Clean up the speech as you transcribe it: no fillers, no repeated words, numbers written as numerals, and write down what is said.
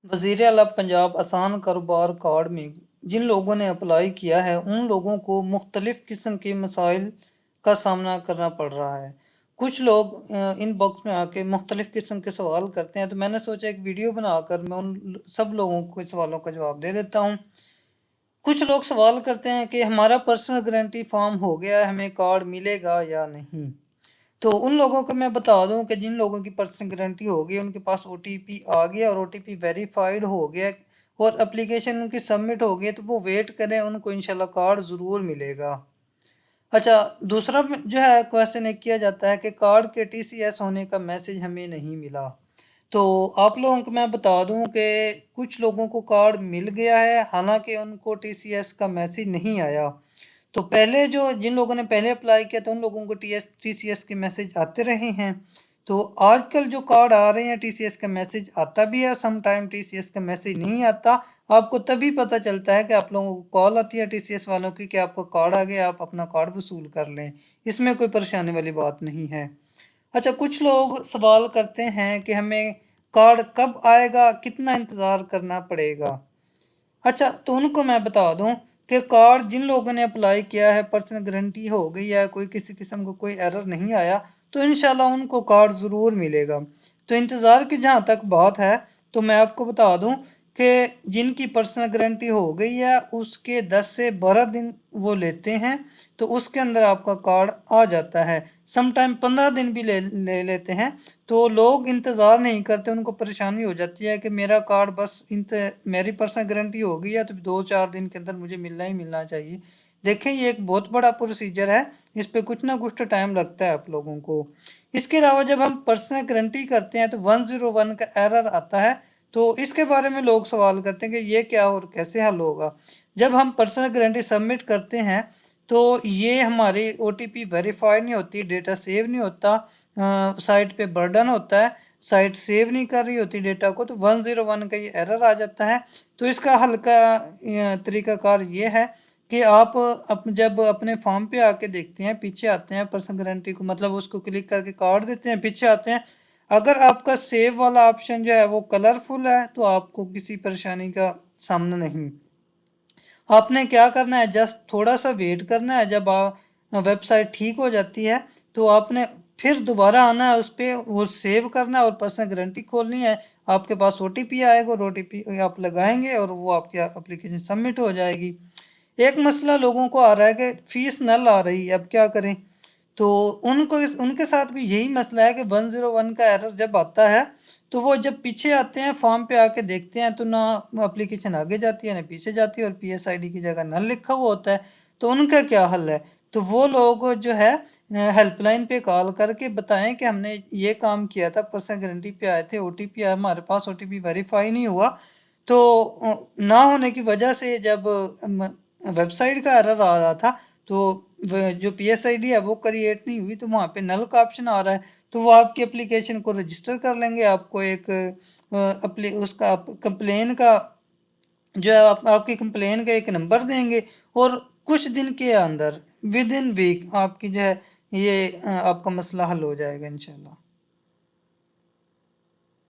वज़ीर आला पंजाब आसान कारोबार कार्ड में जिन लोगों ने अप्लाई किया है उन लोगों को मुख्तलिफ़ किस्म के मसाइल का सामना करना पड़ रहा है। कुछ लोग इनबॉक्स में आके मुख्तलिफ़ किस्म के सवाल करते हैं, तो मैंने सोचा एक वीडियो बनाकर मैं उन सब लोगों को सवालों का जवाब दे देता हूँ। कुछ लोग सवाल करते हैं कि हमारा पर्सनल गारंटी फॉर्म हो गया है, हमें कार्ड मिलेगा या नहीं। तो उन लोगों को मैं बता दूं कि जिन लोगों की पर्सनल गारंटी हो गई उनके पास ओटीपी आ गया और ओटीपी वेरीफाइड हो गया और एप्लीकेशन उनकी सबमिट हो गई, तो वो वेट करें, उनको इंशाल्लाह कार्ड ज़रूर मिलेगा। अच्छा, दूसरा जो है क्वेश्चन एक किया जाता है कि कार्ड के टीसीएस होने का मैसेज हमें नहीं मिला। तो आप लोगों को मैं बता दूं कि कुछ लोगों को कार्ड मिल गया है, हालांकि उनको टीसीएस का मैसेज नहीं आया। तो पहले जो जिन लोगों ने पहले अप्लाई किया था उन लोगों को टीसीएस के मैसेज आते रहे हैं। तो आजकल जो कार्ड आ रहे हैं टीसीएस का मैसेज आता भी है, सम टाइम टीसीएस का मैसेज नहीं आता। आपको तभी पता चलता है कि आप लोगों को कॉल आती है टीसीएस वालों की कि आपका कार्ड आ गया, आप अपना कार्ड वसूल कर लें। इसमें कोई परेशानी वाली बात नहीं है। अच्छा, कुछ लोग सवाल करते हैं कि हमें कार्ड कब आएगा, कितना इंतज़ार करना पड़ेगा। अच्छा, तो उनको मैं बता दूं कि कार्ड जिन लोगों ने अप्लाई किया है, पर्सनल गारंटी हो गई है, कोई किसी किस्म का कोई एरर नहीं आया, तो इंशाल्लाह उनको कार्ड ज़रूर मिलेगा। तो इंतज़ार की जहाँ तक बात है, तो मैं आपको बता दूं कि जिनकी पर्सनल गारंटी हो गई है उसके 10 से 12 दिन वो लेते हैं, तो उसके अंदर आपका कार्ड आ जाता है। सम टाइम 15 दिन भी ले लेते हैं। तो लोग इंतज़ार नहीं करते, उनको परेशानी हो जाती है कि मेरा कार्ड बस मेरी पर्सनल गारंटी हो गई है तो 2-4 दिन के अंदर मुझे मिलना ही मिलना चाहिए। देखें, ये एक बहुत बड़ा प्रोसीजर है, इस पे कुछ ना कुछ तो टाइम लगता है आप लोगों को। इसके अलावा जब हम पर्सनल गारंटी करते हैं तो 101 का एरर आता है। तो इसके बारे में लोग सवाल करते हैं कि ये क्या और कैसे हल होगा। जब हम पर्सनल गारंटी सबमिट करते हैं तो ये हमारी ओटीपी वेरीफाइड नहीं होती, डेटा सेव नहीं होता, साइट पे बर्डन होता है, साइट सेव नहीं कर रही होती डेटा को, तो 101 का ये एरर आ जाता है। तो इसका हल का तरीकाकार ये है कि आप जब अपने फॉर्म पे आके देखते हैं, पीछे आते हैं पर्सनल गारंटी को, मतलब उसको क्लिक करके कार्ड देते हैं, पीछे आते हैं, अगर आपका सेव वाला ऑप्शन जो है वो कलरफुल है तो आपको किसी परेशानी का सामना नहीं। आपने क्या करना है, जस्ट थोड़ा सा वेट करना है। जब वेबसाइट ठीक हो जाती है तो आपने फिर दोबारा आना है, उस पर वो सेव करना है और पर्सनल गारंटी खोलनी है। आपके पास ओटीपी आएगा और ओटीपी आप लगाएंगे और वो आपकी एप्लीकेशन सबमिट हो जाएगी। एक मसला लोगों को आ रहा है कि फीस नल आ रही है, अब क्या करें। तो उनके साथ भी यही मसला है कि 101 का एरर जब आता है तो वो जब पीछे आते हैं फॉर्म पे आके देखते हैं तो ना एप्लीकेशन आगे जाती है ना पीछे जाती है और पीएसआईडी की जगह नल लिखा हुआ होता है। तो उनका क्या हल है, तो वो लोग जो है हेल्पलाइन पे कॉल करके बताएं कि हमने ये काम किया था, पर्सनल गारंटी पे आए थे, ओटीपी आया, हमारे पास ओटीपी वेरीफाई नहीं हुआ। तो ना होने की वजह से जब वेबसाइट का एरर आ रहा था तो जो पीएसआईडी है वो क्रिएट नहीं हुई, तो वहाँ पे नल का ऑप्शन आ रहा है। तो वो आपकी एप्लीकेशन को रजिस्टर कर लेंगे, आपको एक उसका कंप्लेन का जो है आपकी कंप्लेन का एक नंबर देंगे और कुछ दिन के अंदर विद इन वीक आपकी जो है ये आपका मसला हल हो जाएगा इंशाल्लाह।